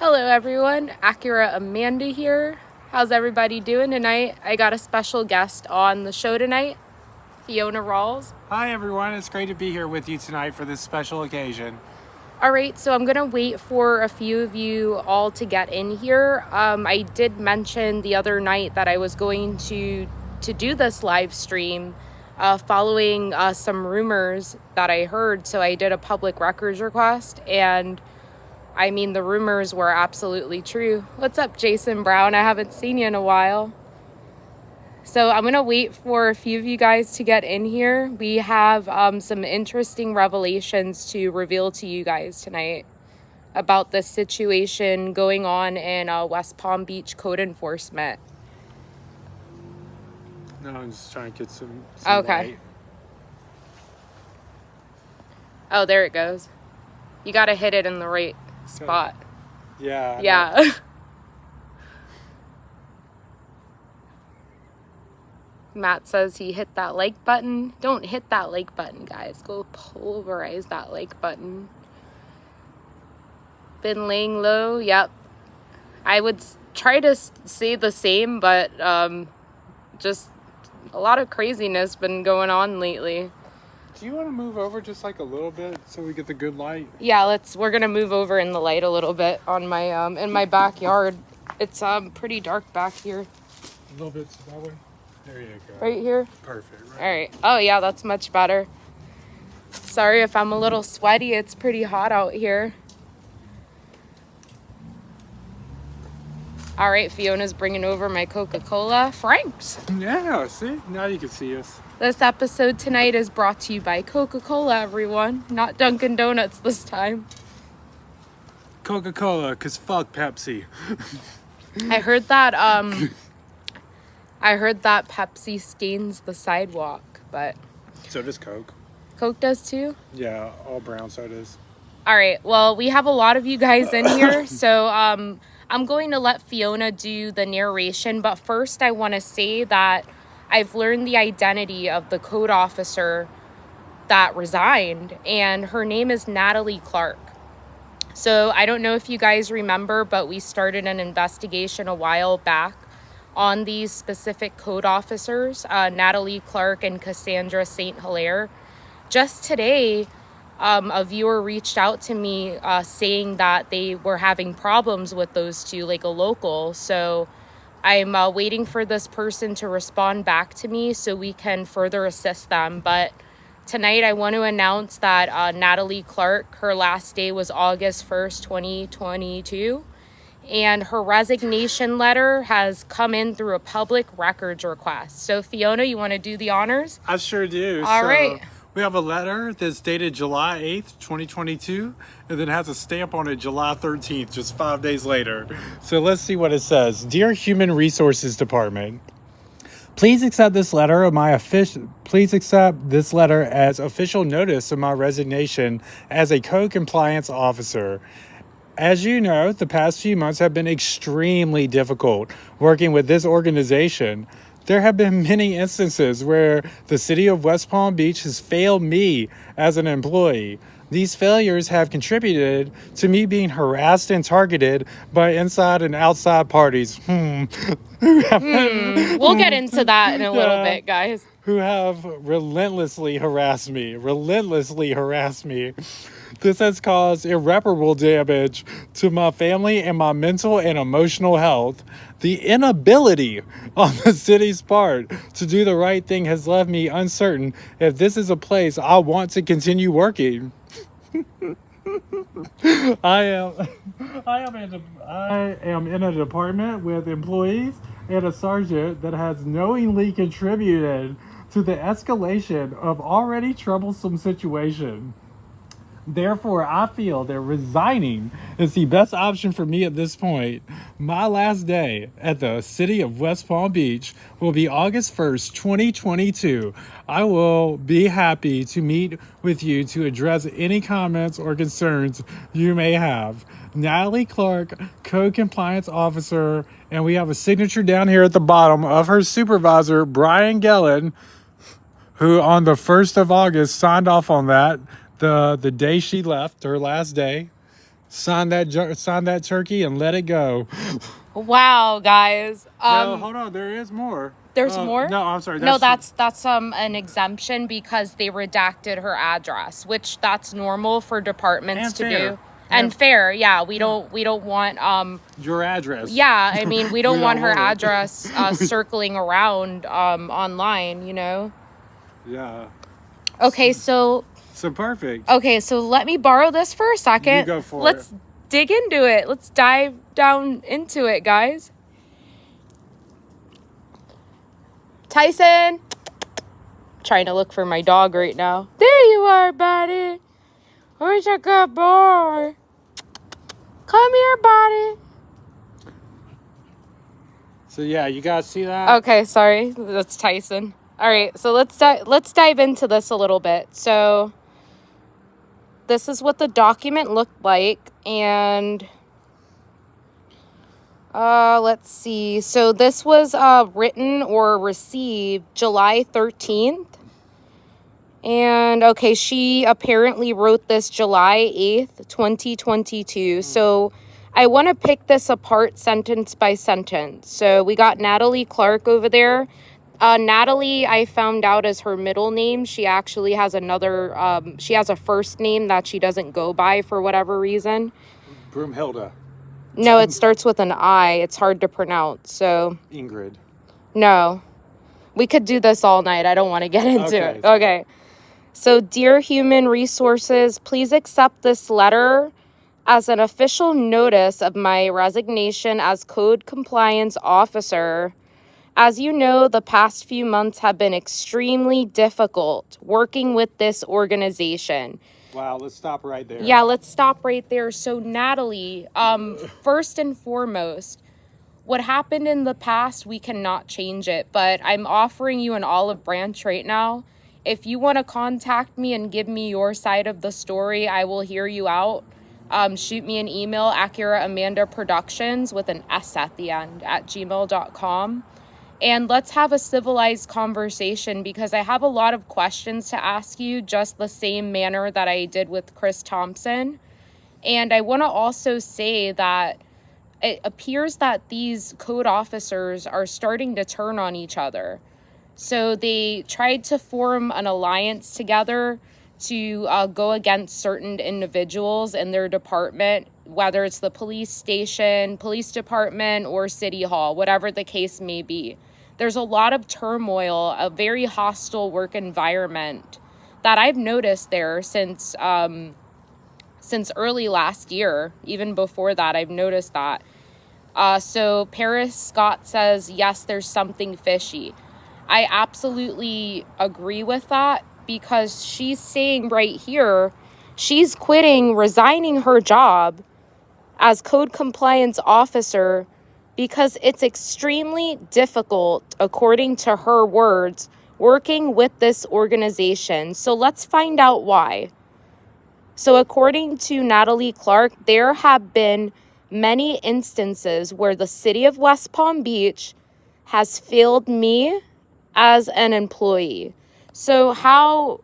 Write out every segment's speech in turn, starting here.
Hello everyone, Acura Amanda here. How's everybody doing tonight? I got a special guest on the show tonight, Fiona Rawls. Hi everyone, it's great to be here with you tonight for this special occasion. Alright, so I'm gonna wait for a few of you all to get in here. I did mention the other night that I was going to do this live stream following some rumors that I heard, so I did a public records request, and I mean, the rumors were absolutely true. What's up, Jason Brown? I haven't seen you in a while. So I'm going to wait for a few of you guys to get in here. We have some interesting revelations to reveal to you guys tonight about this situation going on in West Palm Beach code enforcement. No, I'm just trying to get some okay. light. Oh, there it goes. You got to hit it in the right spot. Yeah. Yeah. Matt says he hit that like button. Don't hit that like button, guys. Go pulverize that like button. Been laying low. Yep. I would try to say the same, but just a lot of craziness been going on lately. Do you want to move over just like a little bit so we get the good light? Yeah, we're gonna move over in the light a little bit on my in my backyard. It's pretty dark back here. A little bit that way. There you go. Right here? Perfect. Right. All right. Oh yeah, that's much better. Sorry if I'm a little sweaty. It's pretty hot out here. All right, Fiona's bringing over my Coca-Cola. Frank's. Yeah, see? Now you can see us. This episode tonight is brought to you by Coca-Cola, everyone. Not Dunkin' Donuts this time. Coca-Cola, because fuck Pepsi. I heard that Pepsi stains the sidewalk, but So does Coke. Coke does too? Yeah, all brown sodas. All right, well, we have a lot of you guys in here, so I'm going to let Fiona do the narration, but first I want to say that I've learned the identity of the code officer that resigned, and her name is Natalie Clark. So I don't know if you guys remember, but we started an investigation a while back on these specific code officers, Natalie Clark and Cassandra St. Hilaire. Just today, a viewer reached out to me saying that they were having problems with those two, like a local. So I'm waiting for this person to respond back to me so we can further assist them. But tonight I want to announce that Natalie Clark, her last day was August 1st, 2022. And her resignation letter has come in through a public records request. So Fiona, you want to do the honors? I sure do. All right. We have a letter that's dated July 8th, 2022, and then has a stamp on it July 13th, just 5 days later. So let's see what it says. Dear Human Resources Department, please accept this letter as official notice of my resignation as a code compliance officer. As you know, the past few months have been extremely difficult working with this organization. There have been many instances where the city of West Palm Beach has failed me as an employee. These failures have contributed to me being harassed and targeted by inside and outside parties. We'll get into that in a little bit, guys. Who have relentlessly harassed me. This has caused irreparable damage to my family and my mental and emotional health. The inability on the city's part to do the right thing has left me uncertain if this is a place I want to continue working. I am in a department with employees and a sergeant that has knowingly contributed to the escalation of already troublesome situation. Therefore, I feel that resigning is the best option for me at this point. My last day at the city of West Palm Beach will be August 1st, 2022. I will be happy to meet with you to address any comments or concerns you may have. Natalie Clark, Code Compliance Officer, and we have a signature down here at the bottom of her supervisor, Brian Gellin, who on the 1st of August signed off on that. The day she left, her last day. Sign that turkey and let it go. Wow, guys. No, hold on. There is more. There's more? No, I'm sorry. That's an exemption because they redacted her address, which that's normal for departments to do. And fair, yeah. We don't want your address. Yeah, I mean, we don't want her address circling around online, you know. Yeah. Okay, so perfect. Okay, so let me borrow this for a second. You go for it. Let's dig into it. Let's dive down into it, guys. Tyson. Trying to look for my dog right now. There you are, buddy. Where's your good boy? Come here, buddy. So yeah, you guys see that? Okay, sorry. That's Tyson. All right, so let's dive into this a little bit. So this is what the document looked like, and let's see. So this was written or received July 13th. And okay, she apparently wrote this July 8th, 2022. So I want to pick this apart sentence by sentence. So we got Natalie Clark over there. Natalie, I found out, is her middle name. She actually has she has a first name that she doesn't go by for whatever reason. Broomhilda. No, it starts with an I. It's hard to pronounce, so. Ingrid. No. We could do this all night. I don't want to get into it. Okay. So, dear Human Resources, please accept this letter as an official notice of my resignation as Code Compliance Officer. As you know, the past few months have been extremely difficult working with this organization. Wow, let's stop right there. Yeah, let's stop right there. So, Natalie, first and foremost, what happened in the past, we cannot change it, but I'm offering you an olive branch right now. If you want to contact me and give me your side of the story, I will hear you out. Shoot me an email, acuraamandaproductions with an S at the end at gmail.com. And let's have a civilized conversation because I have a lot of questions to ask you, just the same manner that I did with Chris Thompson. And I want to also say that it appears that these code officers are starting to turn on each other. So they tried to form an alliance together to go against certain individuals in their department, whether it's the police station, police department, or city hall, whatever the case may be. There's a lot of turmoil, a very hostile work environment that I've noticed there since early last year. Even before that, I've noticed that. So Paris Scott says, yes, there's something fishy. I absolutely agree with that because she's saying right here, she's resigning her job as Code Compliance Officer because it's extremely difficult, according to her words, working with this organization. So let's find out why. So according to Natalie Clark, there have been many instances where the city of West Palm Beach has failed me as an employee. So how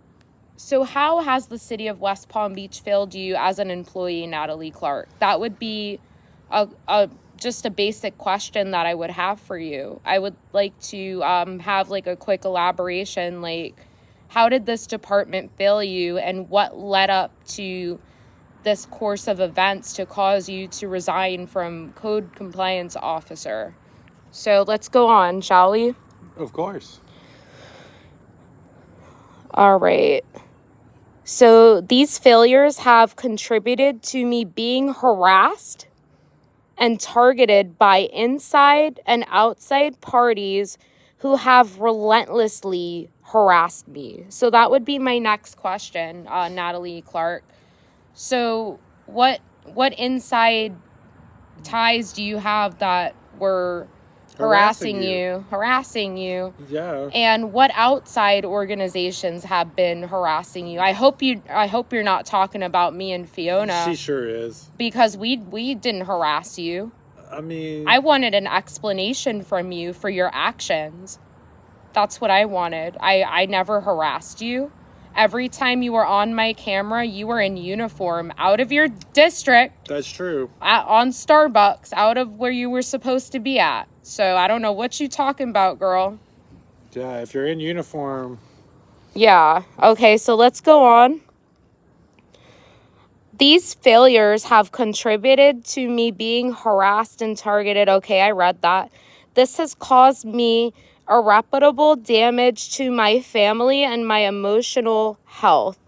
has the city of West Palm Beach failed you as an employee, Natalie Clark? That would be just a basic question that I would have for you. I would like to have like a quick elaboration, like how did this department fail you and what led up to this course of events to cause you to resign from Code Compliance Officer? So let's go on, shall we? Of course. All right. So these failures have contributed to me being harassed and targeted by inside and outside parties who have relentlessly harassed me. So that would be my next question, Natalie Clark. So what inside ties do you have that were harassing you? Yeah. And what outside organizations have been harassing you? I hope you're not talking about me and Fiona. She sure is. Because we didn't harass you. I mean, I wanted an explanation from you for your actions. That's what I wanted. I never harassed you. Every time you were on my camera, you were in uniform, out of your district. That's true. On Starbucks, out of where you were supposed to be at. So I don't know what you talking about, girl. Yeah, if you're in uniform. Yeah. Okay, so let's go on. These failures have contributed to me being harassed and targeted. Okay, I read that. This has caused me irreparable damage to my family and my emotional health,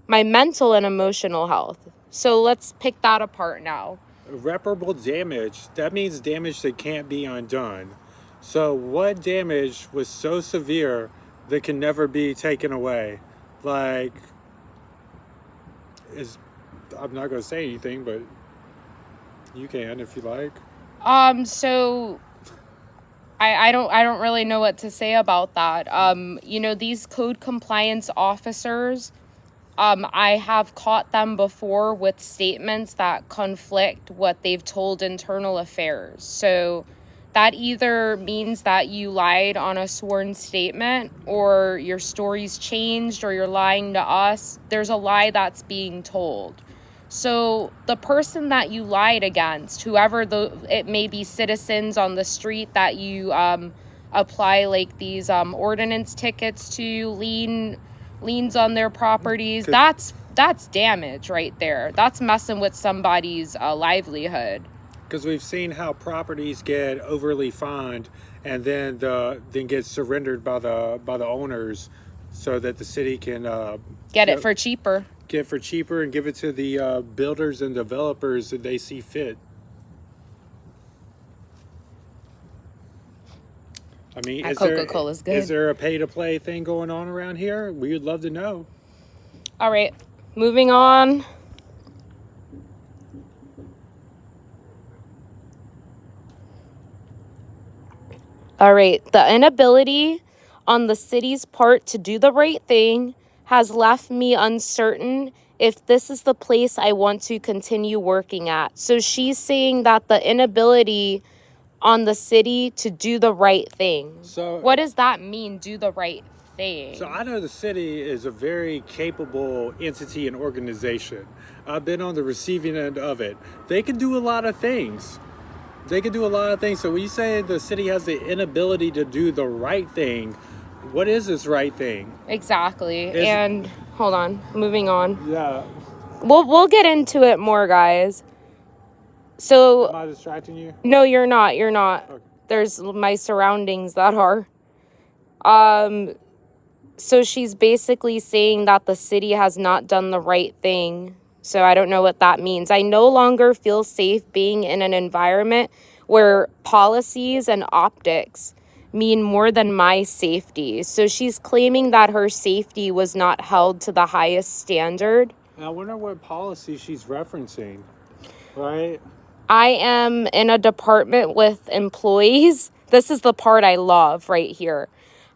my mental and emotional health. So let's pick that apart now. Irreparable damage. That means damage that can't be undone. So what damage was so severe that can never be taken away? Like, I'm not going to say anything, but you can if you like. So I don't really know what to say about that. You know, these code compliance officers, I have caught them before with statements that conflict what they've told internal affairs. So that either means that you lied on a sworn statement, or your story's changed, or you're lying to us. There's a lie that's being told. So the person that you lied against, whoever it may be, citizens on the street that you apply like these ordinance tickets to, liens on their properties, that's damage right there. That's messing with somebody's livelihood. Because we've seen how properties get overly fined and then get surrendered by the owners, so that the city can get it for cheaper. Get for cheaper and give it to the builders and developers that they see fit. I mean, Coca-Cola's good. Is there a pay-to-play thing going on around here? We would love to know. All right, moving on. All right, the inability on the city's part to do the right thing has left me uncertain if this is the place I want to continue working at. So she's saying that the inability on the city to do the right thing. So what does that mean, do the right thing? So I know the city is a very capable entity and organization. I've been on the receiving end of it. They can do a lot of things. So when you say the city has the inability to do the right thing, what is this right thing? Exactly. And hold on, moving on. Yeah. We'll get into it more, guys. So am I distracting you? No, you're not. Okay. There's my surroundings that are. So she's basically saying that the city has not done the right thing. So I don't know what that means. I no longer feel safe being in an environment where policies and optics mean more than my safety. So she's claiming that her safety was not held to the highest standard. I wonder what policy she's referencing, right? I am in a department with employees. This is the part I love right here.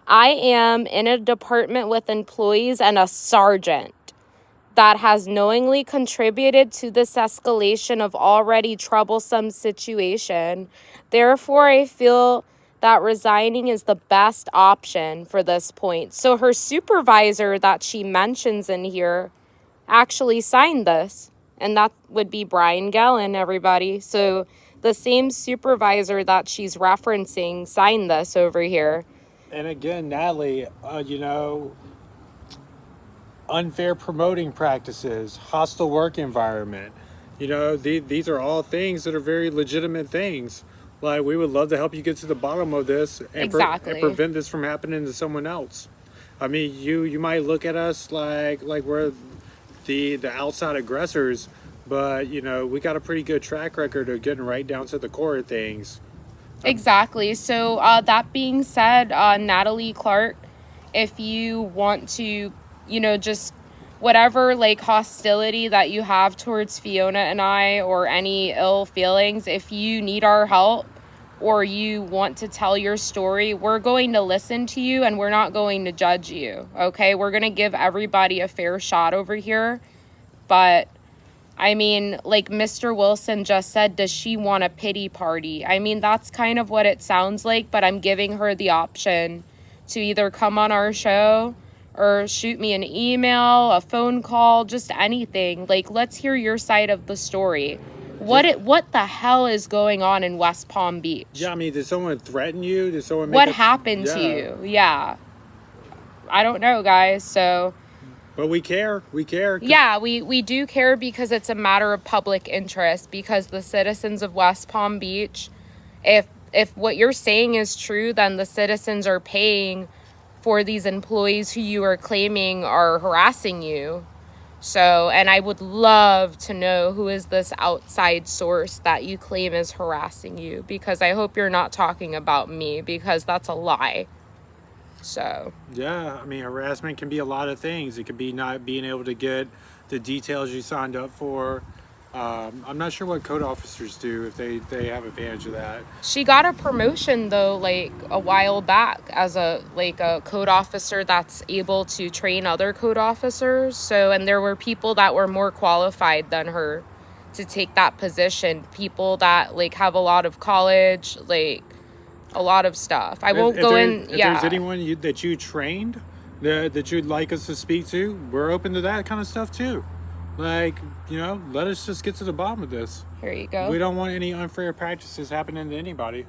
I am in a department with employees and a sergeant that has knowingly contributed to this escalation of already troublesome situation. Therefore, I feel that resigning is the best option for this point. So her supervisor that she mentions in here actually signed this, and that would be Brian Gellin, everybody. So the same supervisor that she's referencing signed this over here. And again, Natalie, unfair promoting practices, hostile work environment. These are all things that are very legitimate things. Like, we would love to help you get to the bottom of this and, and prevent this from happening to someone else. I mean, you might look at us like we're the outside aggressors, but we got a pretty good track record of getting right down to the core of things. Exactly. So that being said, Natalie Clark, if you want to, just whatever hostility that you have towards Fiona and I, or any ill feelings, if you need our help or you want to tell your story, we're going to listen to you and we're not going to judge you. Okay, we're going to give everybody a fair shot over here. But I mean, like Mr. Wilson just said, does she want a pity party? I mean, that's kind of what it sounds like, but I'm giving her the option to either come on our show or shoot me an email, a phone call, just anything. Like, let's hear your side of the story. What the hell is going on in West Palm Beach? Yeah, I mean, did someone threaten you? Did someone What happened to you? Yeah. I don't know, guys. So, but we care. We care. Yeah, we do care because it's a matter of public interest, because the citizens of West Palm Beach, if what you're saying is true, then the citizens are paying for these employees who you are claiming are harassing you. So, and I would love to know who is this outside source that you claim is harassing you, because I hope you're not talking about me, because that's a lie. So. Yeah, I mean, harassment can be a lot of things. It could be not being able to get the details you signed up for. I'm not sure what code officers do, if they have advantage of that. She got a promotion though, like a while back, as a code officer that's able to train other code officers. So, and there were people that were more qualified than her to take that position. People that like have a lot of college, like a lot of stuff. I won't go in. If there's anyone that you trained that you'd like us to speak to, we're open to that kind of stuff too. Like, you know, let us just get to the bottom of this. Here you go. We don't want any unfair practices happening to anybody.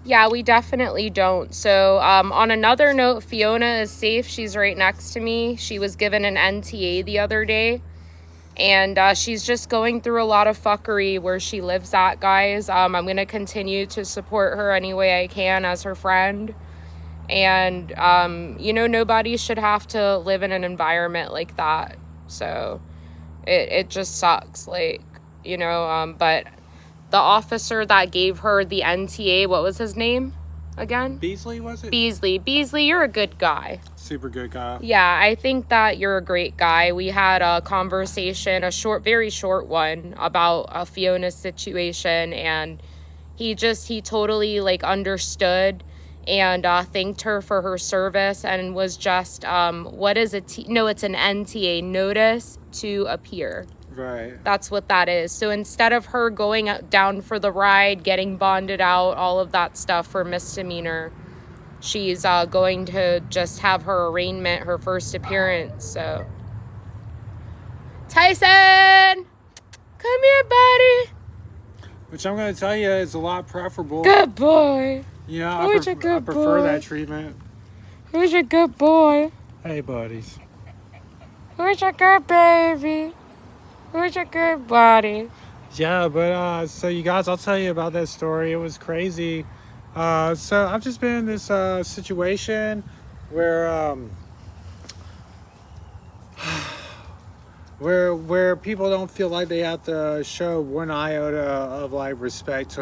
Yeah, we definitely don't. So, on another note, Fiona is safe. She's right next to me. She was given an NTA the other day. And she's just going through a lot of fuckery where she lives at, guys. I'm going to continue to support her any way I can as her friend. And, you know, nobody should have to live in an environment like that. So it just sucks, like, you know, but the officer that gave her the NTA, what was his name again? Beasley, was it? Beasley, you're a good guy. Super good guy. Yeah, I think that you're a great guy. We had a conversation, very short one, about Fiona's situation, and he totally like understood and thanked her for her service, and was just what is it? No, it's an NTA, notice to appear. Right. That's what that is. So instead of her going down for the ride, getting bonded out, all of that stuff for misdemeanor, she's going to just have her arraignment, her first appearance. So, Tyson, come here, buddy. Which I'm going to tell you is a lot preferable. Good boy. You know, I prefer that treatment. Who's your good boy? Hey, buddies. Who's your good baby? Who's your good buddy? Yeah, but so you guys, I'll tell you about that story. It was crazy. So I've just been in this situation where where people don't feel like they have to show one iota of like respect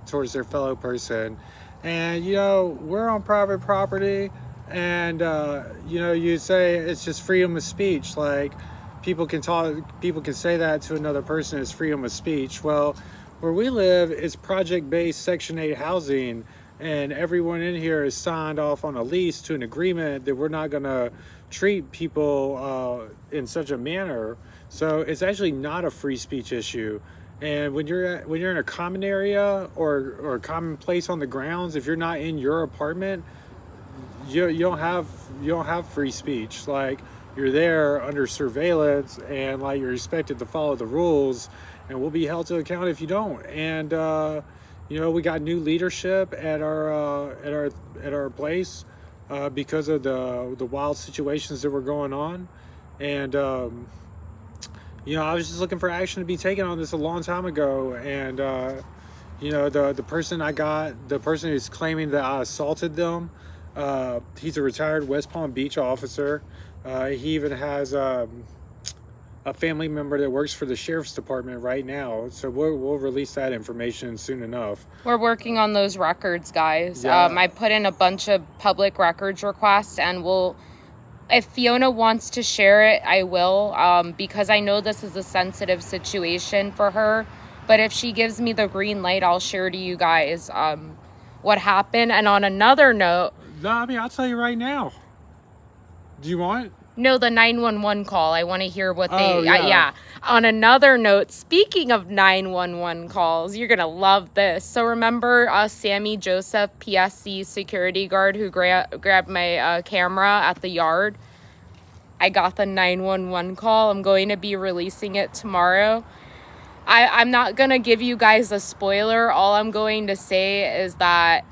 towards their fellow person. And you know, we're on private property, and you know, you say it's just freedom of speech. Like, people can say that to another person as freedom of speech. Well, where we live is project-based Section 8 housing, and everyone in here is signed off on a lease to an agreement that we're not going to treat people in such a manner. So it's actually not a free speech issue. And when you're in a common area or a common place on the grounds, if you're not in your apartment, you don't have free speech. Like, you're there under surveillance, and like you're expected to follow the rules, and we'll be held to account if you don't. And you know, we got new leadership at our place because of the wild situations that were going on. And you know, I was just looking for action to be taken on this a long time ago. And you know, the person who's claiming that I assaulted them, he's a retired West Palm Beach officer. He even has a family member that works for the sheriff's department right now. So we'll release that information soon enough. We're working on those records, guys. Yeah. I put in a bunch of public records requests, and if Fiona wants to share it, I will, because I know this is a sensitive situation for her. But if she gives me the green light, I'll share to you guys what happened. And on another note... No, I mean, I'll tell you right now. Do you want it? No, the 911 call. I want to hear what they... Oh, yeah. Yeah. On another note, speaking of 911 calls, you're going to love this. So remember Sammy Joseph, PSC security guard, who grabbed my camera at the yard? I got the 911 call. I'm going to be releasing it tomorrow. I'm not going to give you guys a spoiler. All I'm going to say is that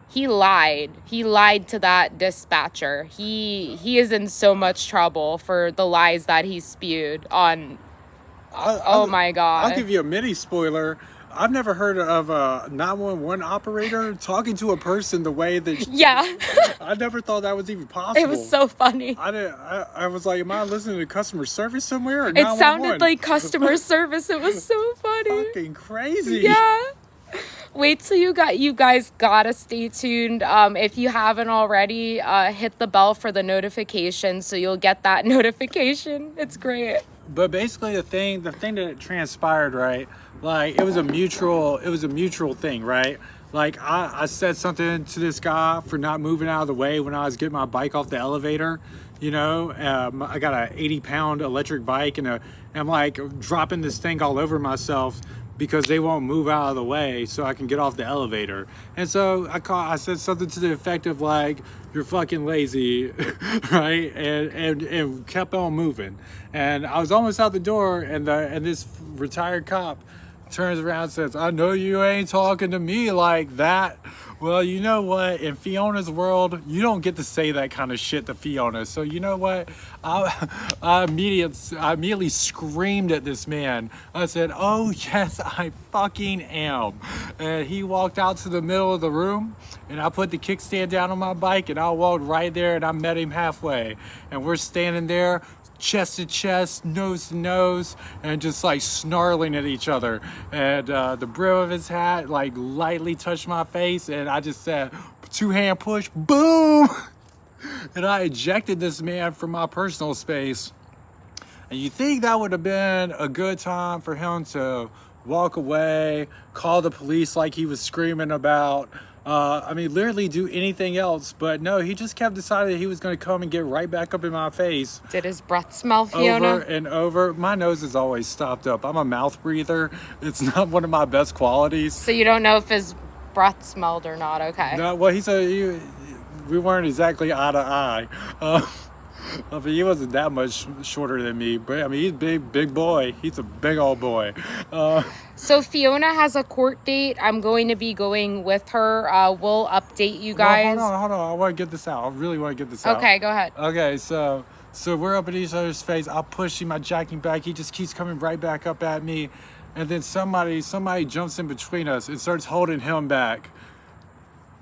he lied. He lied to that dispatcher. He is in so much trouble for the lies that he spewed on. Oh my God. I'll give you a mini spoiler. I've never heard of a 911 operator talking to a person the way that... Yeah. I never thought that was even possible. It was so funny. I was like, am I listening to customer service somewhere? Or It 911? sounded like customer service. It was so funny. Fucking crazy. Yeah. Wait till you guys gotta stay tuned. If you haven't already, hit the bell for the notification so you'll get that notification. It's great. But basically the thing that transpired, right? Like it was a mutual thing, right? Like I said something to this guy for not moving out of the way when I was getting my bike off the elevator. You know, I got a 80-pound electric bike and I'm like dropping this thing all over myself because they won't move out of the way so I can get off the elevator. And so I said something to the effect of like, you're fucking lazy, right? And kept on moving. And I was almost out the door and this retired cop turns around and says, I know you ain't talking to me like that. Well, you know what? In Fiona's world, you don't get to say that kind of shit to Fiona. So you know what? I immediately screamed at this man. I said, oh yes, I fucking am. And he walked out to the middle of the room and I put the kickstand down on my bike and I walked right there and I met him halfway. And we're standing there chest to chest, nose to nose, and just like snarling at each other. And the brim of his hat like lightly touched my face and I just said, 2-hand push, boom! And I ejected this man from my personal space. And you think that would have been a good time for him to walk away, call the police like he was screaming about, literally do anything else. But no, he just kept deciding he was going to come and get right back up in my face. Did his breath smell, Fiona? Over and over. My nose is always stopped up. I'm a mouth breather. It's not one of my best qualities. So you don't know if his breath smelled or not. Okay. No, well, we weren't exactly eye to eye. But he wasn't that much shorter than me. But I mean, he's big boy. He's a big old boy. So Fiona has a court date. I'm going to be going with her. We'll update you guys. Well, hold on. I want to get this out. I really want to get this out. Okay, go ahead. Okay, so we're up at each other's face. I push him, I jack him back. He just keeps coming right back up at me. And then somebody jumps in between us and starts holding him back.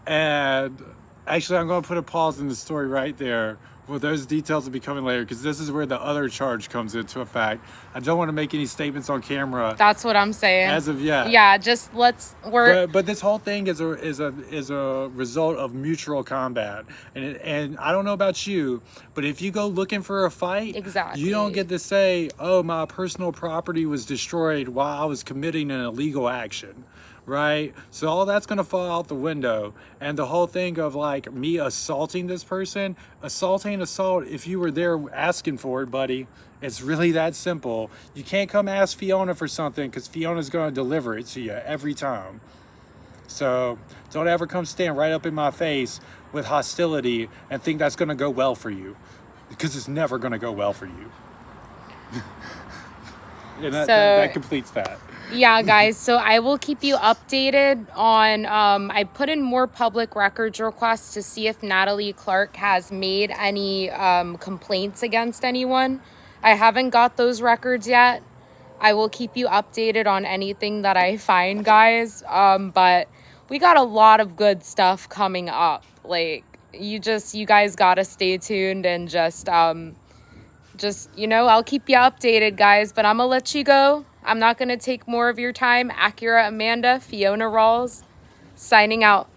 And actually, I'm going to put a pause in the story right there. Well, those details will be coming later because this is where the other charge comes into effect. I don't want to make any statements on camera. That's what I'm saying. As of yet. Yeah, just But this whole thing is a result of mutual combat, and I don't know about you, but if you go looking for a fight, exactly, you don't get to say, "Oh, my personal property was destroyed while I was committing an illegal action." Right? So all that's going to fall out the window. And the whole thing of like me assaulting this person, assault, if you were there asking for it, buddy, it's really that simple. You can't come ask Fiona for something because Fiona's going to deliver it to you every time. So don't ever come stand right up in my face with hostility and think that's going to go well for you, because it's never going to go well for you. And that completes that. Yeah, guys, so I will keep you updated on, I put in more public records requests to see if Natalie Clark has made any complaints against anyone. I haven't got those records yet. I will keep you updated on anything that I find, guys. But we got a lot of good stuff coming up. Like, you guys gotta stay tuned and just, I'll keep you updated, guys, but I'm gonna let you go. I'm not going to take more of your time. Acura Amanda, Fiona Rawls, signing out.